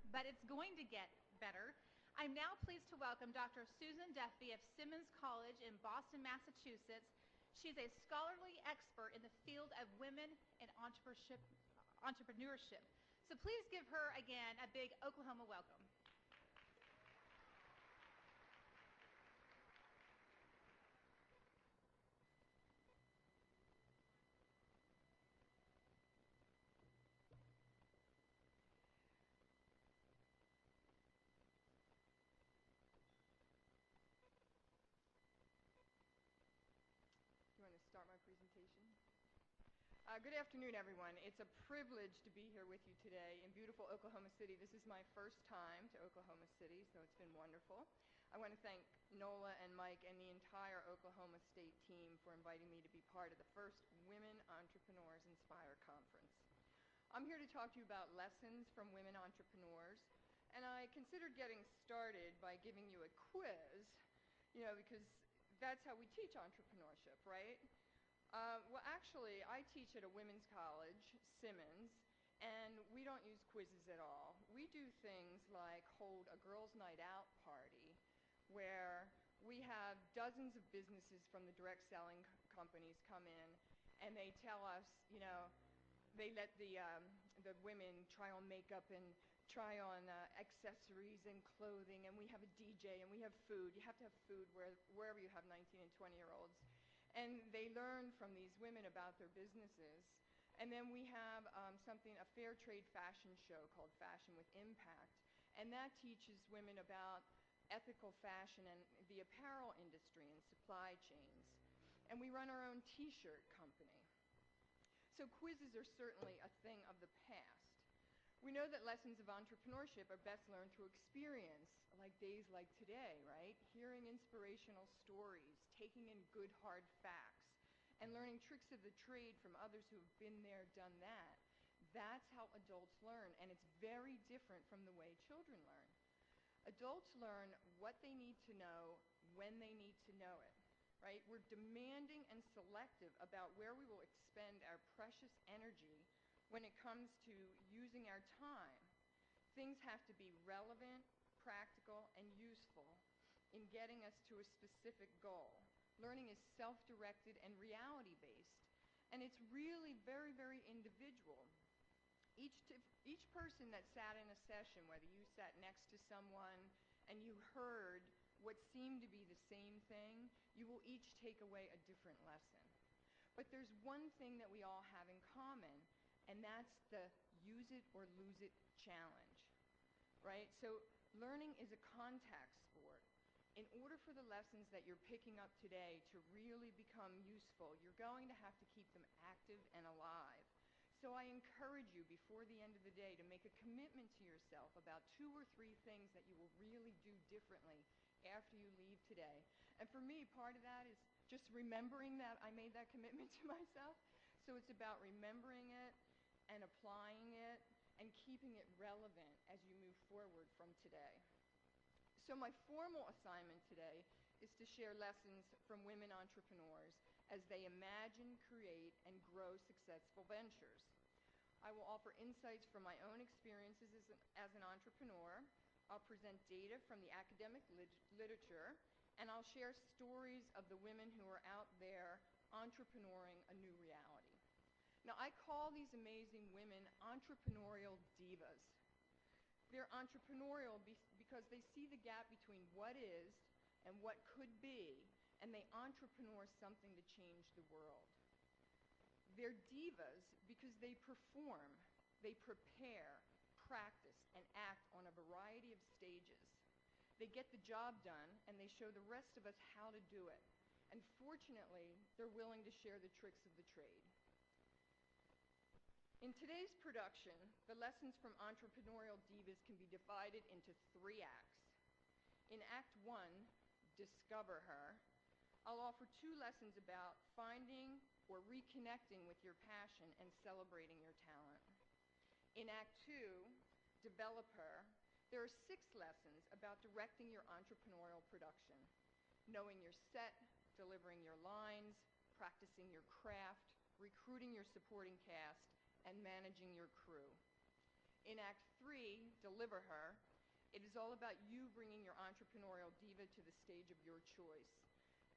but it's going to get better. I'm now pleased to welcome Dr. Susan Duffy of Simmons College in Boston, Massachusetts. She's a scholarly expert in the field of women in entrepreneurship. So please give her again a big Oklahoma welcome. Do you want to start my presentation? Good afternoon, everyone. It's a privilege to be here with you today in beautiful Oklahoma City. This is my first time to Oklahoma City, so it's been wonderful. I want to thank Nola and Mike and the entire Oklahoma State team for inviting me to be part of the first Women Entrepreneurs Inspire Conference. I'm here to talk to you about lessons from women entrepreneurs, and I considered getting started by giving you a quiz, because that's how we teach entrepreneurship, right? Well, actually, I teach at a women's college, Simmons, and we don't use quizzes at all. We do things like hold a girls' night out party where we have dozens of businesses from the direct selling companies come in, and they tell us, they let the women try on makeup and try on accessories and clothing, and we have a DJ and we have food. You have to have food wherever you have 19 and 20-year-olds. And they learn from these women about their businesses. And then we have a fair trade fashion show called Fashion with Impact. And that teaches women about ethical fashion and the apparel industry and supply chains. And we run our own t-shirt company. So quizzes are certainly a thing of the past. We know that lessons of entrepreneurship are best learned through experience, like days like today, right? Hearing inspirational stories, taking in good hard facts, and learning tricks of the trade from others who have been there, done that. That's how adults learn, and it's very different from the way children learn. Adults learn what they need to know when they need to know it, right? We're demanding and selective about where we will expend our precious energy when it comes to using our time. Things have to be relevant, practical, and useful in getting us to a specific goal. Learning is self-directed and reality-based, and it's really very, very individual. Each person that sat in a session, whether you sat next to someone and you heard what seemed to be the same thing, you will each take away a different lesson. But there's one thing that we all have in common, and that's the use it or lose it challenge, right? So learning is a contact sport. In order for the lessons that you're picking up today to really become useful, you're going to have to keep them active and alive. So I encourage you before the end of the day to make a commitment to yourself about 2 or 3 things that you will really do differently after you leave today. And for me, part of that is just remembering that I made that commitment to myself. So it's about remembering it and applying it and keeping it relevant as you move forward from today. So my formal assignment today is to share lessons from women entrepreneurs as they imagine, create, and grow successful ventures. I will offer insights from my own experiences as an entrepreneur. I'll present data from the academic literature, and I'll share stories of the women who are out there entrepreneuring a new reality. Now, I call these amazing women entrepreneurial divas. They're entrepreneurial because they see the gap between what is and what could be, and they entrepreneur something to change the world. They're divas because they perform, they prepare, practice, and act on a variety of stages. They get the job done, and they show the rest of us how to do it. And fortunately, they're willing to share the tricks of the trade. In today's production, the lessons from entrepreneurial divas can be divided into 3 acts. In Act 1, Discover Her, I'll offer 2 lessons about finding or reconnecting with your passion and celebrating your talent. In Act 2, Develop Her, there are 6 lessons about directing your entrepreneurial production, knowing your set, delivering your lines, practicing your craft, recruiting your supporting cast, and managing your crew. In Act 3, Deliver Her, it is all about you bringing your entrepreneurial diva to the stage of your choice.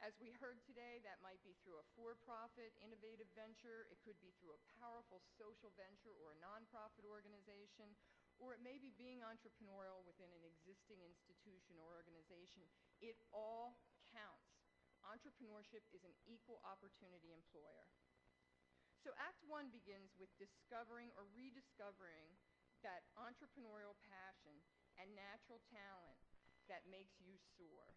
As we heard today, that might be through a for-profit, innovative venture. It could be through a powerful social venture or a nonprofit organization, or it may be being entrepreneurial within an existing institution or organization. It all counts. Entrepreneurship is an equal opportunity employer. So Act 1 begins with discovering or rediscovering that entrepreneurial passion and natural talent that makes you soar.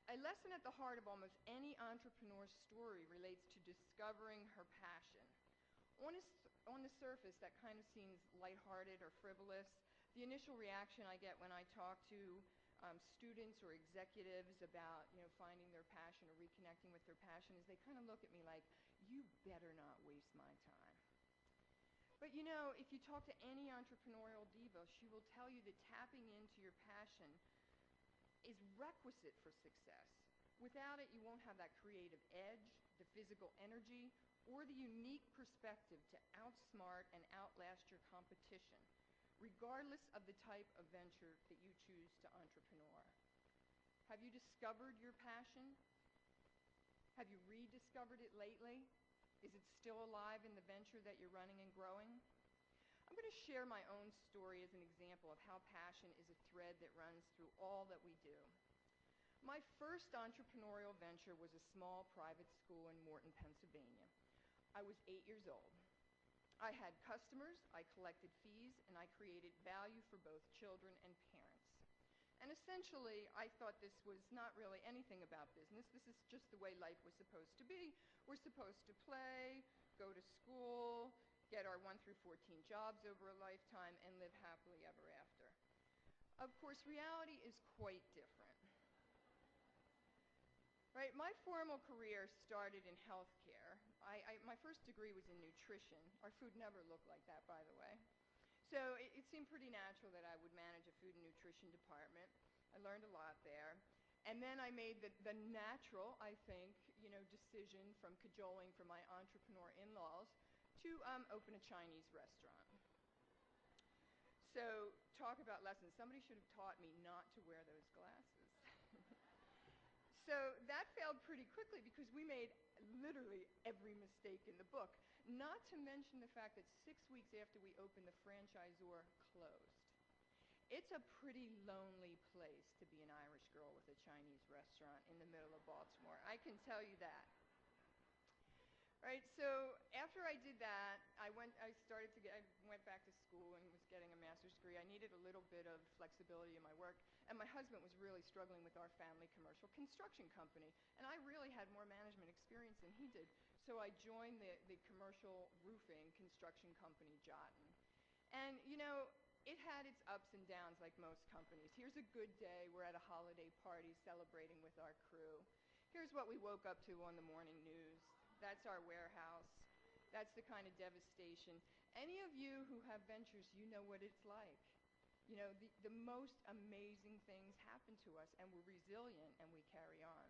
A lesson at the heart of almost any entrepreneur's story relates to discovering her passion. On the surface, that kind of seems lighthearted or frivolous. The initial reaction I get when I talk to students or executives about finding their passion or reconnecting with their passion is they kind of look at me like, you better not waste my time. But if you talk to any entrepreneurial diva, she will tell you that tapping into your passion is requisite for success. Without it, you won't have that creative edge, the physical energy, or the unique perspective to outsmart and outlast your competition, regardless of the type of venture that you choose to entrepreneur. Have you discovered your passion? Have you rediscovered it lately? Is it still alive in the venture that you're running and growing? I'm going to share my own story as an example of how passion is a thread that runs through all that we do. My first entrepreneurial venture was a small private school in Morton, Pennsylvania. I was 8 years old. I had customers, I collected fees, and I created value for both children and parents. And essentially, I thought this was not really anything about business. This is just the way life was supposed to be. We're supposed to play, go to school, get our 1 through 14 jobs over a lifetime, and live happily ever after. Of course, reality is quite different. Right? My formal career started in healthcare. My first degree was in nutrition. Our food never looked like that, by the way. So it seemed pretty natural that I would manage a food and nutrition department. I learned a lot there. And then I made the natural, I think, decision from cajoling from my entrepreneur in-laws to open a Chinese restaurant. So talk about lessons. Somebody should have taught me not to wear those glasses. So that failed pretty quickly because we made literally every mistake in the book, not to mention the fact that 6 weeks after we opened, the franchisor closed. It's a pretty lonely place to be an Irish girl with a Chinese restaurant in the middle of Baltimore. I can tell you that. Right, so after I did that, I went back to school and was getting a master's degree. I needed a little bit of flexibility in my work, and my husband was really struggling with our family commercial construction company, and I really had more management experience than he did, so I joined the commercial roofing construction company, Jotten. And it had its ups and downs like most companies. Here's a good day, we're at a holiday party celebrating with our crew. Here's what we woke up to on the morning news. That's our warehouse. That's the kind of devastation. Any of you who have ventures, you know what it's like. The most amazing things happen to us, and we're resilient, and we carry on.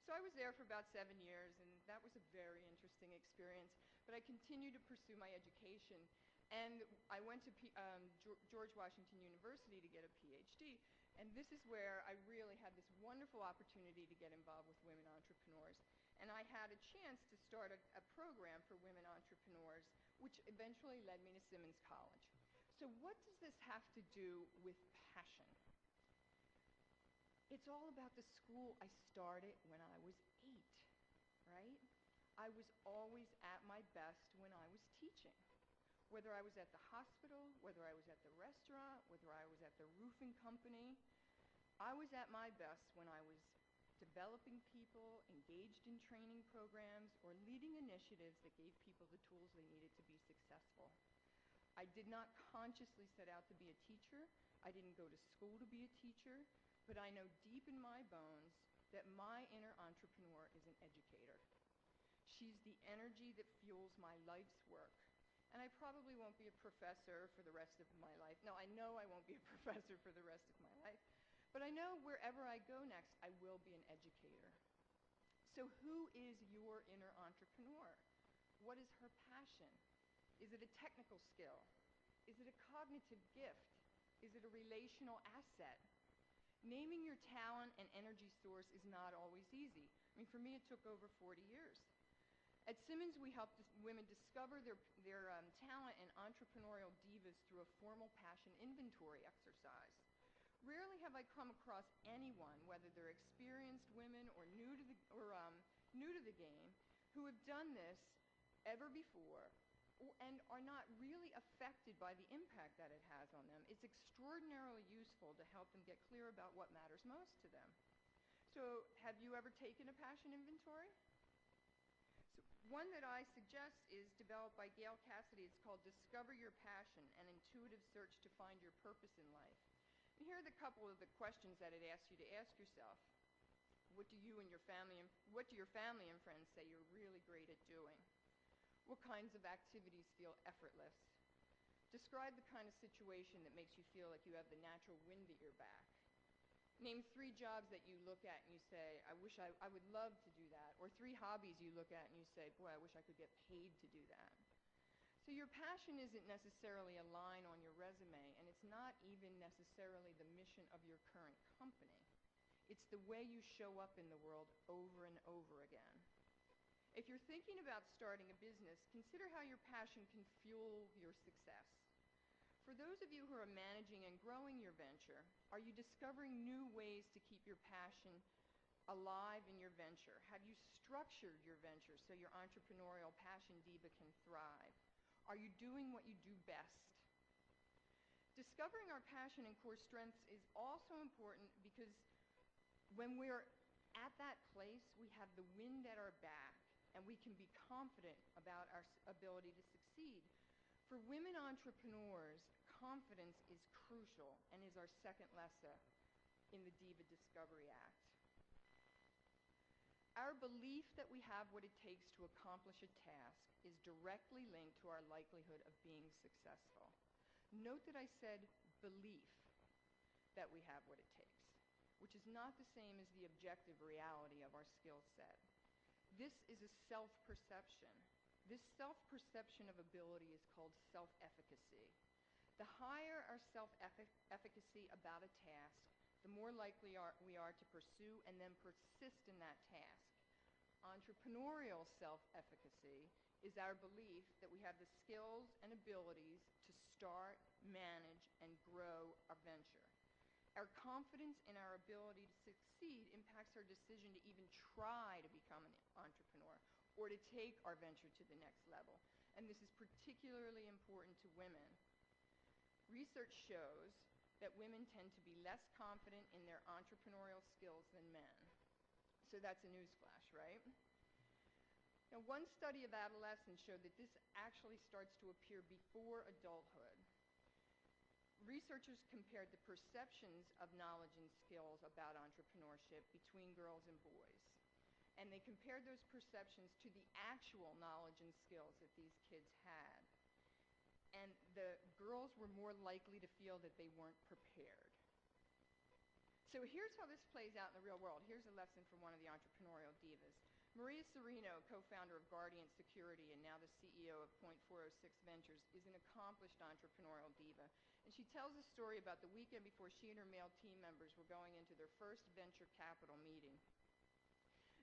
So I was there for about 7 years, and that was a very interesting experience. But I continued to pursue my education, and I went to George Washington University to get a PhD. And this is where I really had this wonderful opportunity to get involved with women entrepreneurs. And I had a chance to start a program for women entrepreneurs, which eventually led me to Simmons College. So what does this have to do with passion? It's all about the school I started when I was 8, right? I was always at my best when I was teaching. Whether I was at the hospital, whether I was at the restaurant, whether I was at the roofing company, I was at my best when I was developing people, engaged in training programs, or leading initiatives that gave people the tools they needed to be successful. I did not consciously set out to be a teacher. I didn't go to school to be a teacher, but I know deep in my bones that my inner entrepreneur is an educator. She's the energy that fuels my life's work. And I probably won't be a professor for the rest of my life. No, I know I won't be a professor for the rest of my life. But I know wherever I go next, I will be an educator. So who is your inner entrepreneur? What is her passion? Is it a technical skill? Is it a cognitive gift? Is it a relational asset? Naming your talent and energy source is not always easy. I mean, for me, it took over 40 years. At Simmons, we help women discover their talent and entrepreneurial divas through a formal passion inventory exercise. Rarely have I come across anyone, whether they're experienced women or new to the game, who have done this ever before and are not really affected by the impact that it has on them. It's extraordinarily useful to help them get clear about what matters most to them. So, have you ever taken a passion inventory? One that I suggest is developed by Gail Cassidy. It's called Discover Your Passion, an intuitive search to find your purpose in life. And here are the couple of the questions that it asks you to ask yourself. What do your family and friends say you're really great at doing? What kinds of activities feel effortless? Describe the kind of situation that makes you feel like you have the natural wind at your back. Name 3 jobs that you look at and you say, I wish I would love to do that. Or 3 hobbies you look at and you say, boy, I wish I could get paid to do that. So your passion isn't necessarily a line on your resume, and it's not even necessarily the mission of your current company. It's the way you show up in the world over and over again. If you're thinking about starting a business, consider how your passion can fuel your success. For those of you who are managing and growing your venture, are you discovering new ways to keep your passion alive in your venture? Have you structured your venture so your entrepreneurial passion diva can thrive? Are you doing what you do best? Discovering our passion and core strengths is also important because when we're at that place, we have the wind at our back and we can be confident about our ability to succeed. For women entrepreneurs, confidence is crucial and is our second lesson in the Diva Discovery Act. Our belief that we have what it takes to accomplish a task is directly linked to our likelihood of being successful. Note that I said belief that we have what it takes, which is not the same as the objective reality of our skill set. This is a self-perception. This self-perception of ability is called self-efficacy. The higher our self-efficacy about a task, the more likely we are to pursue and then persist in that task. Entrepreneurial self-efficacy is our belief that we have the skills and abilities to start, manage, and grow a venture. Our confidence in our ability to succeed impacts our decision to even try to become an entrepreneur or to take our venture to the next level. And this is particularly important to women. Research shows that women tend to be less confident in their entrepreneurial skills than men. So that's a newsflash, right? Now, one study of adolescents showed that this actually starts to appear before adulthood. Researchers compared the perceptions of knowledge and skills about entrepreneurship between girls and boys. And they compared those perceptions to the actual knowledge and skills that these kids had. And the girls were more likely to feel that they weren't prepared. So here's how this plays out in the real world. Here's a lesson from one of the entrepreneurial divas. Maria Serino, co-founder of Guardian Security and now the CEO of .406 Ventures, is an accomplished entrepreneurial diva. And she tells a story about the weekend before she and her male team members were going into their first venture capital meeting.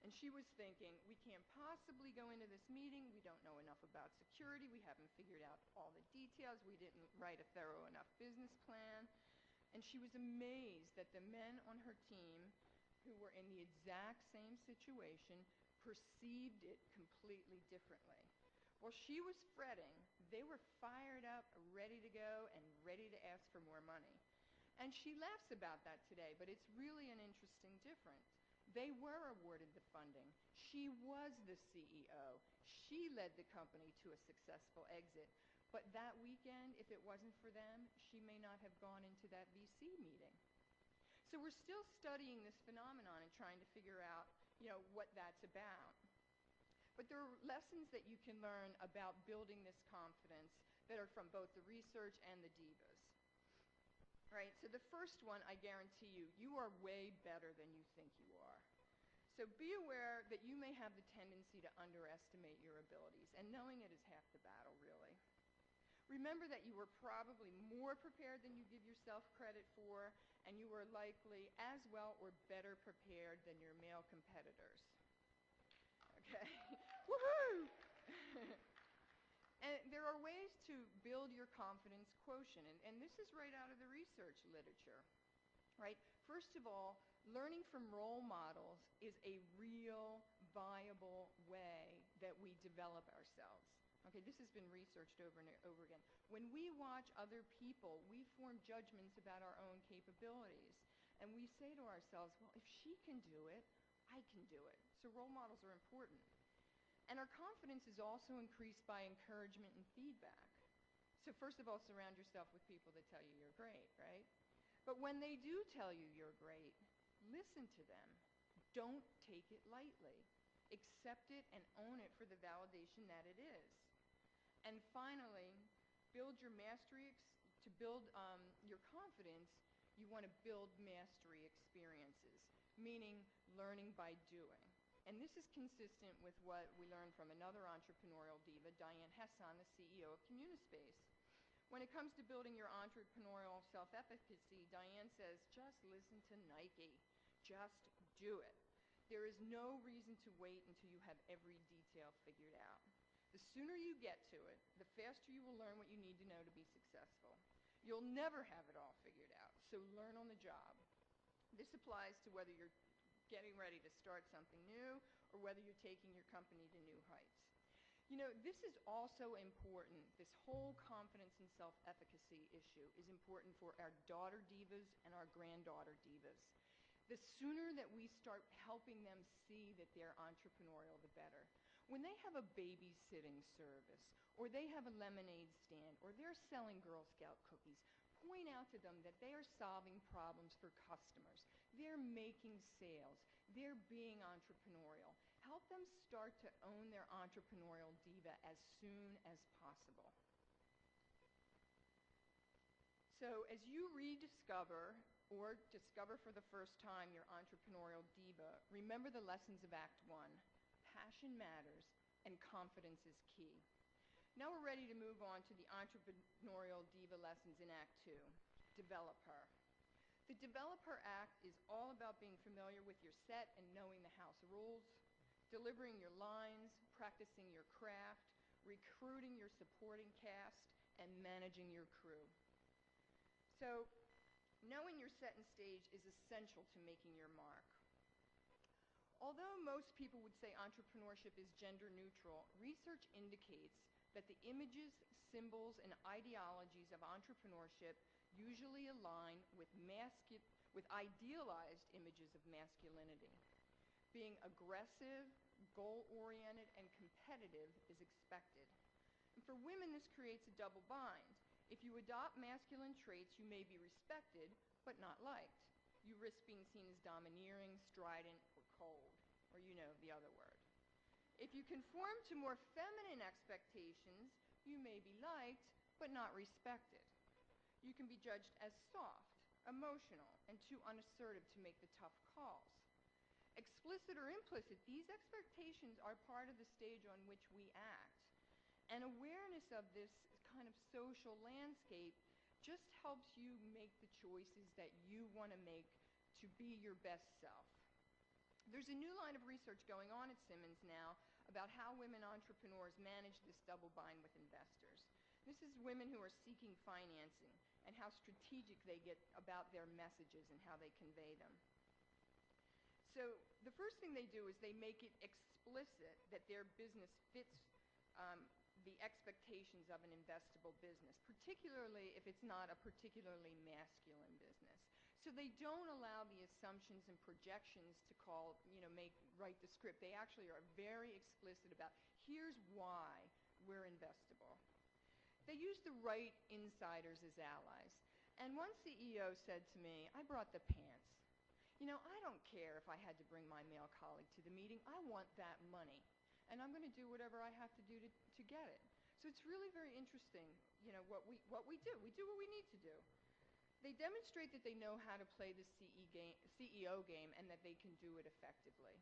And she was thinking, we can't possibly go into this meeting. We don't know enough about security. We haven't figured out all the details. We didn't write a thorough enough business plan. And she was amazed that the men on her team who were in the exact same situation perceived it completely differently. While she was fretting, they were fired up, ready to go, and ready to ask for more money. And she laughs about that today, but it's really an interesting difference. They were awarded the funding. She was the CEO. She led the company to a successful exit. But that weekend, if it wasn't for them, she may not have gone into that VC meeting. So we're still studying this phenomenon and trying to figure out, what that's about. But there are lessons that you can learn about building this confidence that are from both the research and the divas. Right, so the first one, I guarantee you are way better than you think you are. So be aware that you may have the tendency to underestimate your abilities, and knowing it is half the battle, really. Remember that you were probably more prepared than you give yourself credit for, and you were likely as well or better prepared than your male competitors. Okay? Woohoo! And there are ways to build your confidence quotient, and this is right out of the research literature, right? First of all, learning from role models is a real, viable way that we develop ourselves. Okay, this has been researched over and over again. When we watch other people, we form judgments about our own capabilities. And we say to ourselves, well, if she can do it, I can do it. So role models are important. And our confidence is also increased by encouragement and feedback. So first of all, surround yourself with people that tell you you're great, right? But when they do tell you you're great, listen to them. Don't take it lightly. Accept it and own it for the validation that it is. And finally, build your mastery. To build your confidence, you want to build mastery experiences, meaning learning by doing. And this is consistent with what we learned from another entrepreneurial diva, Diane Hesson, the CEO of Communispace. When it comes to building your entrepreneurial self-efficacy, Diane says, just listen to Nike. Just do it. There is no reason to wait until you have every detail figured out. The sooner you get to it, the faster you will learn what you need to know to be successful. You'll never have it all figured out, so learn on the job. This applies to whether you're getting ready to start something new or whether you're taking your company to new heights. You know, this is also important. This whole confidence and self-efficacy issue is important for our daughter divas and our granddaughter divas. The sooner that we start helping them see that they're entrepreneurial, the better. When they have a babysitting service, or they have a lemonade stand, or they're selling Girl Scout cookies, point out to them that they are solving problems for customers. They're making sales. They're being entrepreneurial. Help them start to own their entrepreneurial diva as soon as possible. So as you rediscover or discover for the first time your entrepreneurial diva, remember the lessons of Act 1. Passion matters, and confidence is key. Now we're ready to move on to the entrepreneurial diva lessons in Act 2. Develop her. The Develop Her Act is all about being familiar with your set and knowing the house rules, delivering your lines, practicing your craft, recruiting your supporting cast, and managing your crew. So, knowing your set and stage is essential to making your mark. Although most people would say entrepreneurship is gender neutral, research indicates that the images, symbols, and ideologies of entrepreneurship usually align with idealized images of masculinity. Being aggressive, goal-oriented, and competitive is expected. And for women, this creates a double bind. If you adopt masculine traits, you may be respected, but not liked. You risk being seen as domineering, strident, or cold, or you know, the other word. If you conform to more feminine expectations, you may be liked, but not respected. You can be judged as soft, emotional, and too unassertive to make the tough calls. Explicit or implicit, these expectations are part of the stage on which we act. And awareness of this kind of social landscape just helps you make the choices that you want to make to be your best self. There's a new line of research going on at Simmons now about how women entrepreneurs manage this double bind with investors. This is women who are seeking financing and how strategic they get about their messages and how they convey them. So the first thing they do is they make it explicit that their business fits the expectations of an investable business, particularly if it's not a particularly masculine business. So they don't allow the assumptions and projections to write the script. They actually are very explicit about, here's why we're investable. They use the right insiders as allies. And one CEO said to me, I brought the pants. You know, I don't care if I had to bring my male colleague to the meeting. I want that money. And I'm going to do whatever I have to do to get it. So it's really very interesting, you know, what we do. We do what we need to do. They demonstrate that they know how to play the CEO game and that they can do it effectively.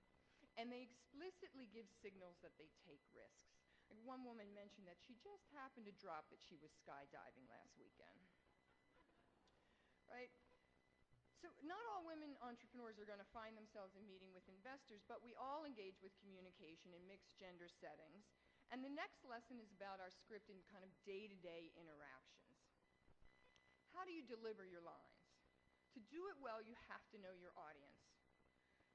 And they explicitly give signals that they take risks. Like one woman mentioned that she just happened to drop that she was skydiving last weekend, right? So not all women entrepreneurs are going to find themselves in meeting with investors, but we all engage with communication in mixed gender settings. And the next lesson is about our script in kind of day-to-day interactions. How do you deliver your lines? To do it well, you have to know your audience.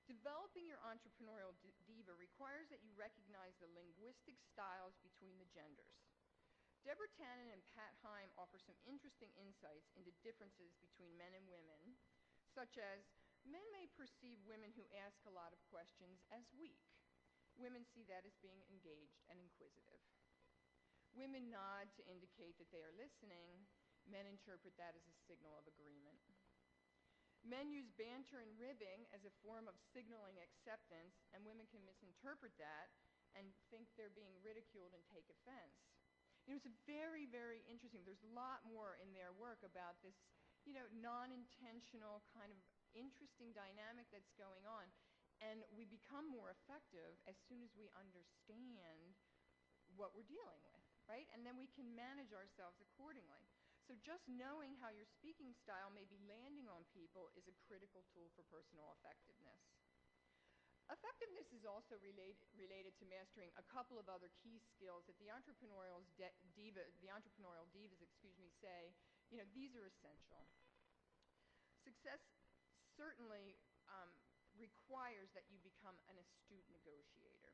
Developing your entrepreneurial diva requires that you recognize the linguistic styles between the genders. Deborah Tannen and Pat Heim offer some interesting insights into differences between men and women, such as men may perceive women who ask a lot of questions as weak. Women see that as being engaged and inquisitive. Women nod to indicate that they are listening. Men interpret that as a signal of agreement. Men use banter and ribbing as a form of signaling acceptance, and women can misinterpret that and think they're being ridiculed and take offense. It's very, very interesting. There's a lot more in their work about this, non-intentional kind of interesting dynamic that's going on. And we become more effective as soon as we understand what we're dealing with, right? And then we can manage ourselves accordingly. So just knowing how your speaking style may be landing on people is a critical tool for personal effectiveness. Effectiveness is also related to mastering a couple of other key skills that the entrepreneurial divas, say, these are essential. Success certainly requires that you become an astute negotiator.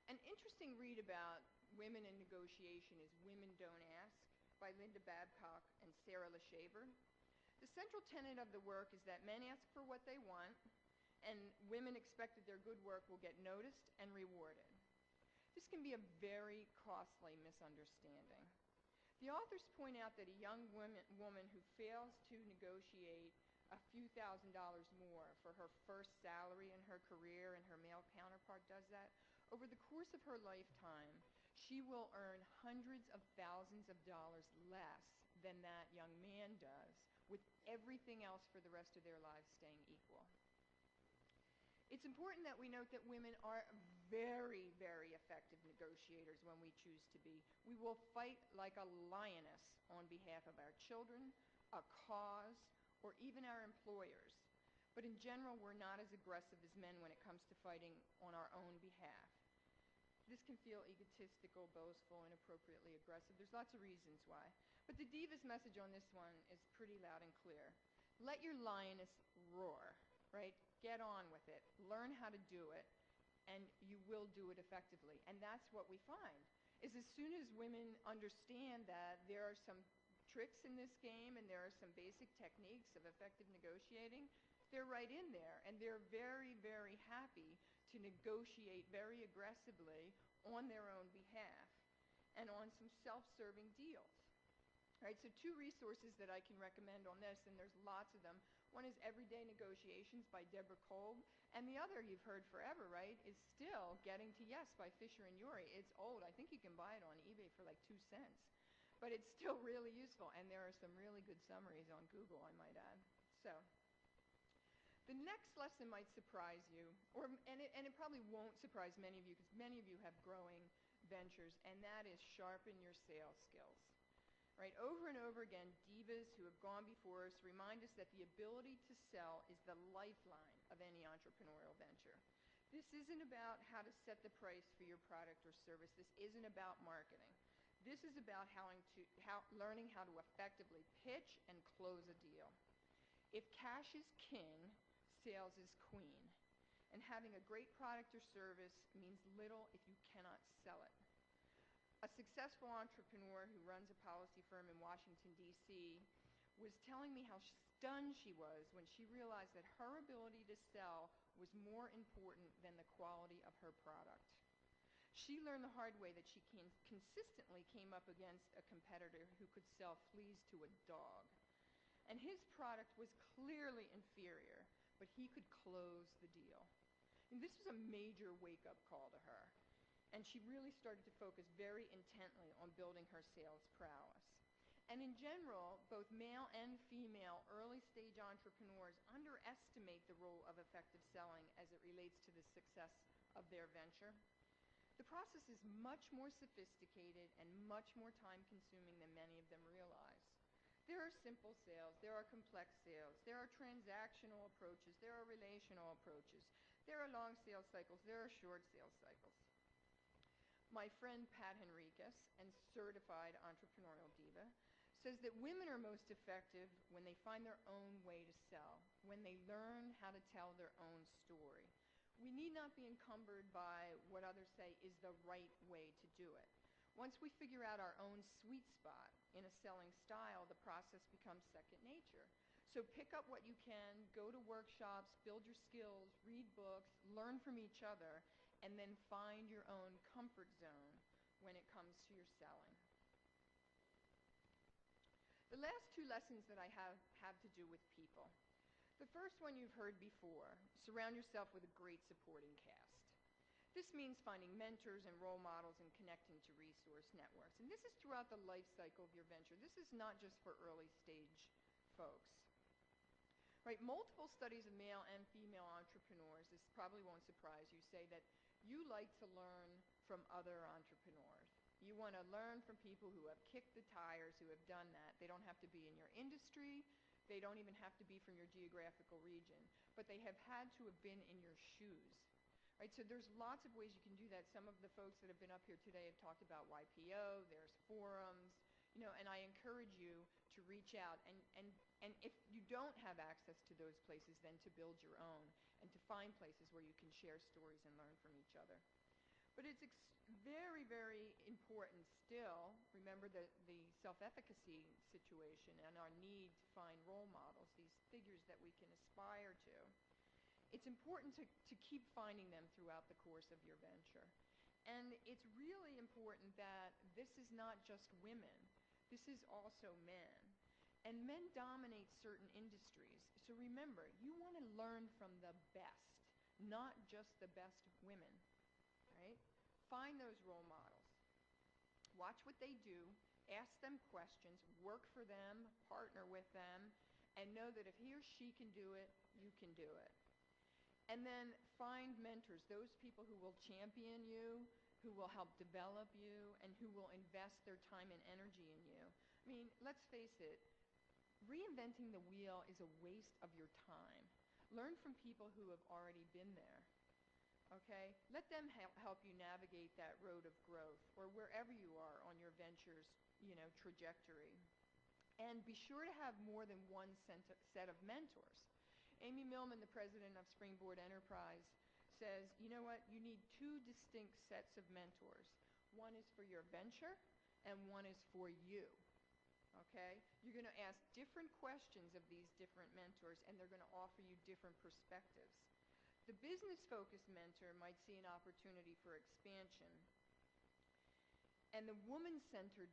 An interesting read about women in negotiation is Women Don't Ask by Linda Babcock and Sarah LeShaver. The central tenet of the work is that men ask for what they want, and women expect that their good work will get noticed and rewarded. This can be a very costly misunderstanding. The authors point out that a young woman who fails to negotiate a few $1,000s more for her first salary in her career and her male counterpart does that, over the course of her lifetime, she will earn hundreds of thousands of dollars less than that young man does, with everything else for the rest of their lives staying equal. It's important that we note that women are very, very effective negotiators when we choose to be. We will fight like a lioness on behalf of our children, a cause, or even our employers. But in general, we're not as aggressive as men when it comes to fighting on our own behalf. This can feel egotistical, boastful, inappropriately aggressive. There's lots of reasons why. But the diva's message on this one is pretty loud and clear. Let your lioness roar, right? Get on with it. Learn how to do it, and you will do it effectively. And that's what we find, is as soon as women understand that there are some tricks in this game and there are some basic techniques of effective negotiating, they're right in there, and they're very, very happy to negotiate very aggressively on their own behalf and on some self-serving deals. All right, so two resources that I can recommend on this, and there's lots of them. One is Everyday Negotiations by Deborah Kolb, and the other you've heard forever, right, is still Getting to Yes by Fisher and Ury. It's old. I think you can buy it on eBay for like 2 cents. But it's still really useful, and there are some really good summaries on Google, I might add. So the next lesson might surprise you, and it probably won't surprise many of you, because many of you have growing ventures, and that is sharpen your sales skills. Right? Over and over again, divas who have gone before us remind us that the ability to sell is the lifeline of any entrepreneurial venture. This isn't about how to set the price for your product or service. This isn't about marketing. This is about learning how to effectively pitch and close a deal. If cash is king, sales is queen. And having a great product or service means little if you cannot sell it. A successful entrepreneur who runs a policy firm in Washington, D.C., was telling me how stunned she was when she realized that her ability to sell was more important than the quality of her product. She learned the hard way that she consistently came up against a competitor who could sell fleas to a dog. And his product was clearly inferior, but he could close the deal. And this was a major wake-up call to her. And she really started to focus very intently on building her sales prowess. And in general, both male and female early-stage entrepreneurs underestimate the role of effective selling as it relates to the success of their venture. The process is much more sophisticated and much more time consuming than many of them realize. There are simple sales, there are complex sales, there are transactional approaches, there are relational approaches, there are long sales cycles, there are short sales cycles. My friend Pat Henriquez, and certified entrepreneurial diva, says that women are most effective when they find their own way to sell, when they learn how to tell their own story. We need not be encumbered by what others say is the right way to do it. Once we figure out our own sweet spot in a selling style, the process becomes second nature. So pick up what you can, go to workshops, build your skills, read books, learn from each other, and then find your own comfort zone when it comes to your selling. The last two lessons that I have to do with people. The first one you've heard before: surround yourself with a great supporting cast. This means finding mentors and role models and connecting to resource networks. And this is throughout the life cycle of your venture. This is not just for early stage folks. Right, multiple studies of male and female entrepreneurs, this probably won't surprise you, say that you like to learn from other entrepreneurs. You want to learn from people who have kicked the tires, who have done that. They don't have to be in your industry. They don't even have to be from your geographical region, but they have had to have been in your shoes. Right, so there's lots of ways you can do that. Some of the folks that have been up here today have talked about YPO, there's forums, and I encourage you to reach out. And if you don't have access to those places, then to build your own and to find places where you can share stories and learn from each other. But it's very, very important still, remember the self-efficacy situation and our need to find role models, these figures that we can aspire to. It's important to keep finding them throughout the course of your venture. And it's really important that this is not just women, this is also men. And men dominate certain industries. So remember, you want to learn from the best, not just the best women, right? Find those role models. Watch what they do, ask them questions, work for them, partner with them, and know that if he or she can do it, you can do it. And then find mentors, those people who will champion you, who will help develop you, and who will invest their time and energy in you. I mean, let's face it, reinventing the wheel is a waste of your time. Learn from people who have already been there. Okay? Let them help you navigate that road of growth or wherever you are on your venture's, trajectory. And be sure to have more than one set of mentors. Amy Millman, the president of Springboard Enterprise, says, you know what? You need two distinct sets of mentors. One is for your venture and one is for you. Okay? You're going to ask different questions of these different mentors, and they're going to offer you different perspectives. The business-focused mentor might see an opportunity for expansion, and the woman-centered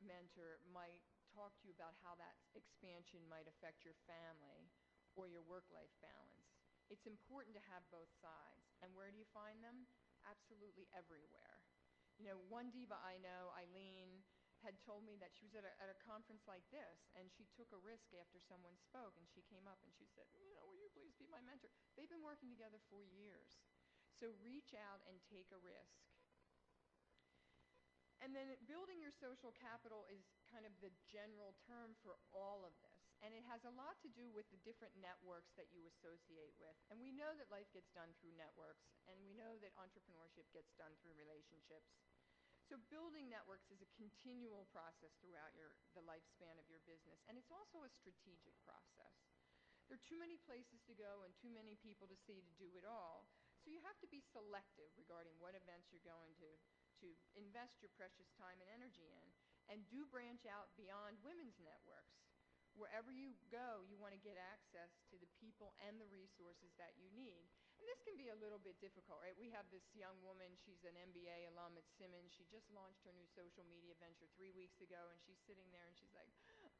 mentor might talk to you about how that expansion might affect your family or your work-life balance. It's important to have both sides. And where do you find them? Absolutely everywhere. One diva I know, Eileen, had told me that she was at a conference like this, and she took a risk after someone spoke, and she came up and she said, will you please be my mentor? They've been working together for years. So reach out and take a risk. And then building your social capital is kind of the general term for all of this. And it has a lot to do with the different networks that you associate with. And we know that life gets done through networks, and we know that entrepreneurship gets done through relationships. So building networks is a continual process throughout the lifespan of your business, and it's also a strategic process. There are too many places to go and too many people to see to do it all, so you have to be selective regarding what events you're going to invest your precious time and energy in, and do branch out beyond women's networks. Wherever you go, you want to get access to the people and the resources that you need. And this can be a little bit difficult, right? We have this young woman, she's an MBA alum at Simmons. She just launched her new social media venture 3 weeks ago, and she's sitting there and she's like,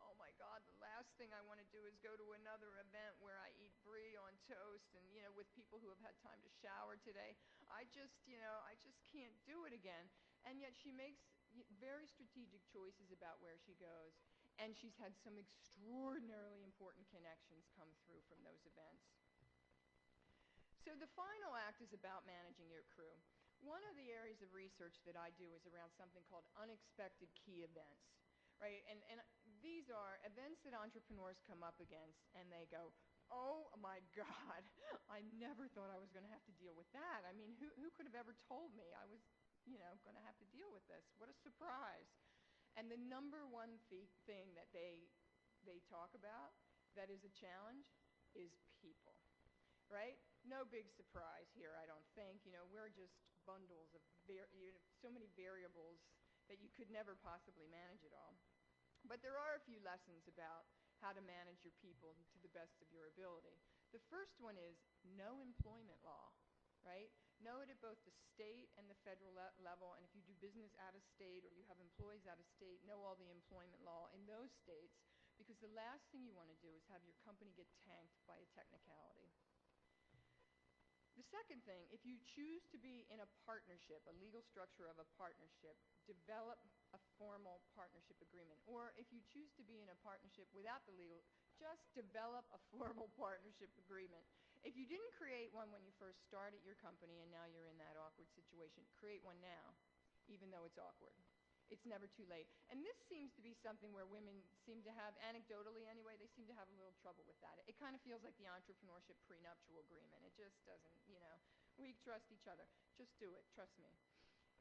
oh my God, the last thing I want to do is go to another event where I eat brie on toast and, with people who have had time to shower today. I just can't do it again. And yet she makes very strategic choices about where she goes. And she's had some extraordinarily important connections come through from those events. So the final act is about managing your crew. One of the areas of research that I do is around something called unexpected key events, right? And these are events that entrepreneurs come up against and they go, oh my God, I never thought I was going to have to deal with that. I mean, who could have ever told me I was, going to have to deal with this? What a surprise. And the number one thing that they talk about that is a challenge is people, right? No big surprise here, I don't think. We're just bundles of so many variables that you could never possibly manage it all. But there are a few lessons about how to manage your people to the best of your ability. The first one is know employment law, right? Know it at both the state and the federal level, and if you do business out of state or you have employees out of state, know all the employment law in those states, because the last thing you want to do is have your company get tanked by a technicality. The second thing, if you choose to be in a partnership, a legal structure of a partnership, develop a formal partnership agreement. Or if you choose to be in a partnership without the legal, just develop a formal partnership agreement. If you didn't create one when you first started your company and now you're in that awkward situation, create one now, even though it's awkward. It's never too late. And this seems to be something where women seem to have, anecdotally anyway, they seem to have a little trouble with that. It kind of feels like the entrepreneurship prenuptial agreement. It just doesn't, we trust each other. Just do it, trust me.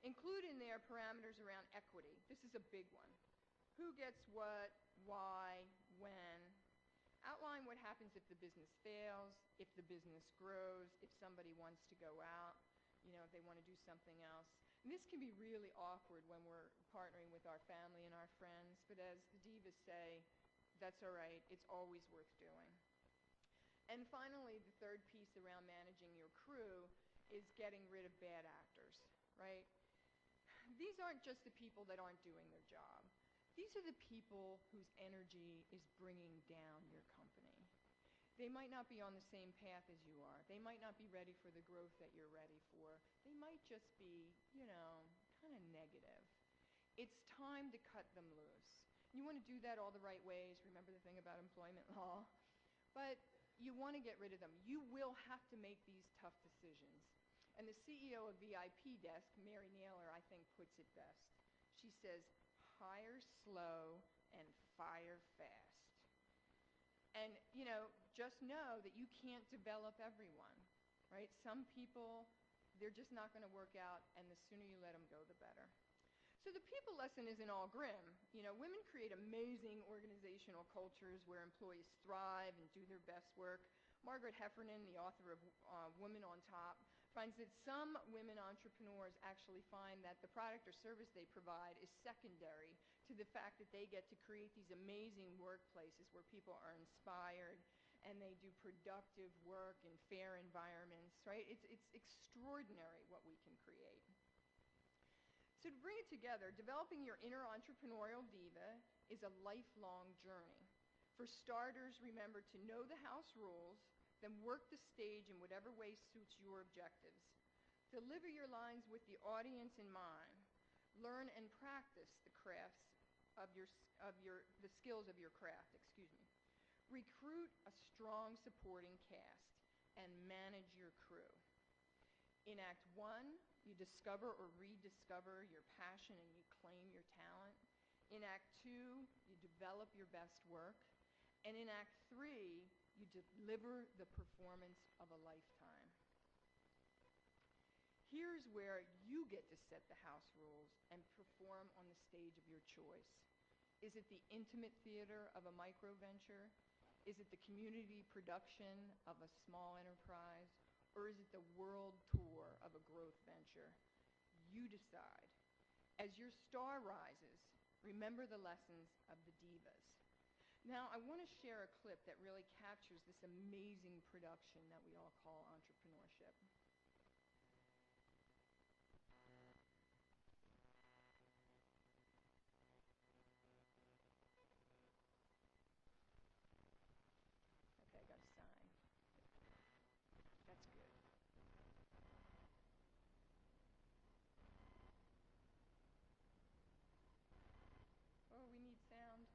Include in there parameters around equity. This is a big one. Who gets what, why, when. Outline what happens if the business fails, if the business grows, if somebody wants to go out, if they want to do something else. And this can be really awkward when we're partnering with our family and our friends, but as the divas say, that's all right, it's always worth doing. And finally, the third piece around managing your crew is getting rid of bad actors, right? These aren't just the people that aren't doing their job. These are the people whose energy is bringing down your company. They might not be on the same path as you are. They might not be ready for the growth that you're ready for. They might just be, kind of negative. It's time to cut them loose. You want to do that all the right ways. Remember the thing about employment law. But you want to get rid of them. You will have to make these tough decisions. And the CEO of VIP Desk, Mary Naylor, I think puts it best. She says, hire slow and fire fast. And, just know that you can't develop everyone, right? Some people, they're just not going to work out, and the sooner you let them go, the better. So the people lesson isn't all grim. Women create amazing organizational cultures where employees thrive and do their best work. Margaret Heffernan, the author of Women on Top, finds that some women entrepreneurs actually find that the product or service they provide is secondary to the fact that they get to create these amazing workplaces where people are inspired and they do productive work in fair environments, right? It's extraordinary what we can create. So to bring it together, developing your inner entrepreneurial diva is a lifelong journey. For starters, remember to know the house rules, then work the stage in whatever way suits your objectives. Deliver your lines with the audience in mind. Learn and practice the crafts the skills of your craft, Recruit a strong supporting cast and manage your crew. In Act 1, you discover or rediscover your passion and you claim your talent. In Act 2, you develop your best work. And in Act 3, you deliver the performance of a lifetime. Here's where you get to set the house rules and perform on the stage of your choice. Is it the intimate theater of a micro venture? Is it the community production of a small enterprise? Or is it the world tour of a growth venture? You decide. As your star rises, remember the lessons of the divas. Now, I want to share a clip that really captures this amazing production that we all call entrepreneurship. Okay, I got a sign. That's good. Oh, we need sound.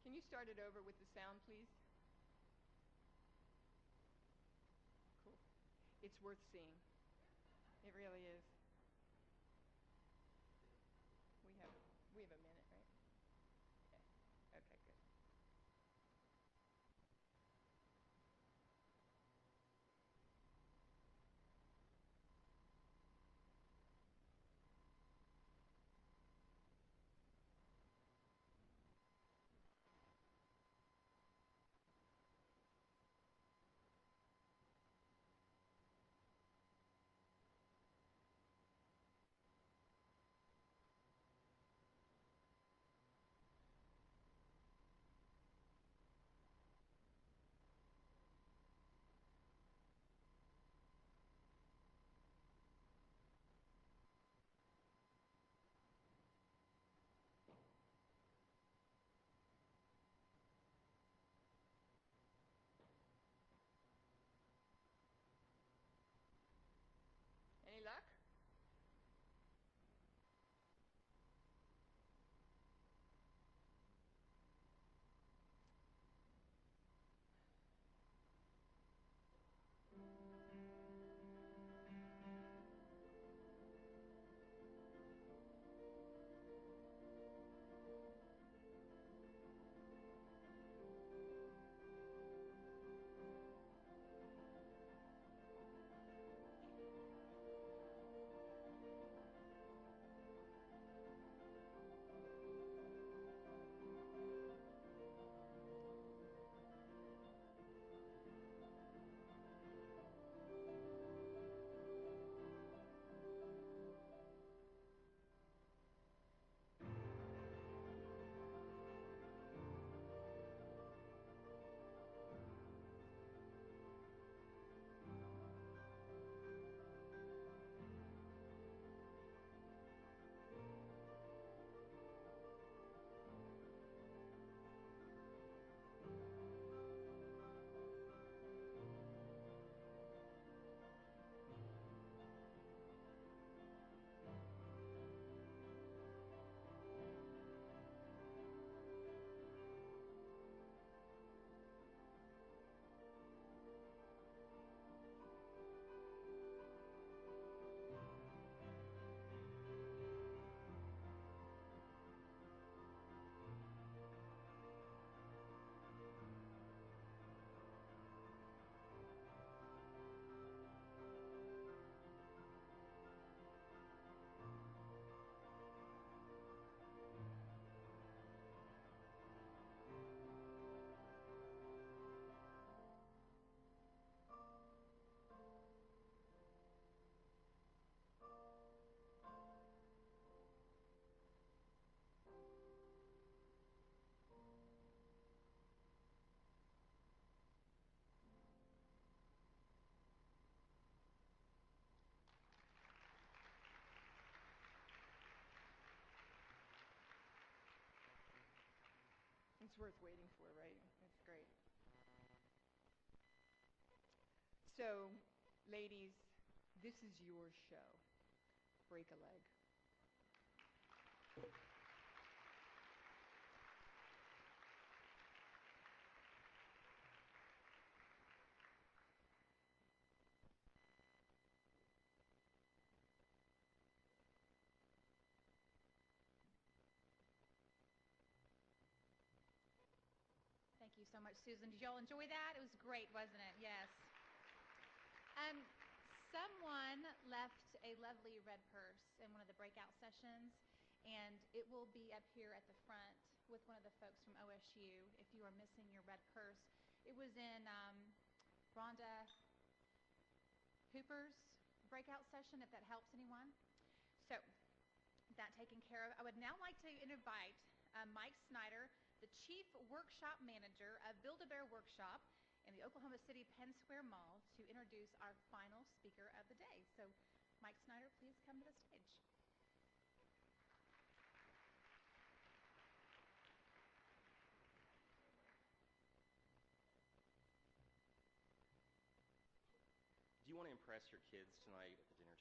Can you start it over with the sound, please? It's worth seeing. It really is. We have a minute, right? Okay. Okay, good. Any luck? It's worth waiting for, right? It's great. So, ladies, this is your show. Break a leg. Thank you so much, Susan. Did y'all enjoy that? It was great, wasn't it? Yes. Um, Someone left a lovely red purse in one of the breakout sessions, and it will be up here at the front with one of the folks from OSU if you are missing your red purse. It was in Rhonda Hooper's breakout session, if that helps anyone. So, that taken care of. I would now like to invite Mike Snyder, the Chief Workshop Manager of Build-A-Bear Workshop in the Oklahoma City Penn Square Mall, to introduce our final speaker of the day. So, Mike Snyder, please come to the stage. Do you want to impress your kids tonight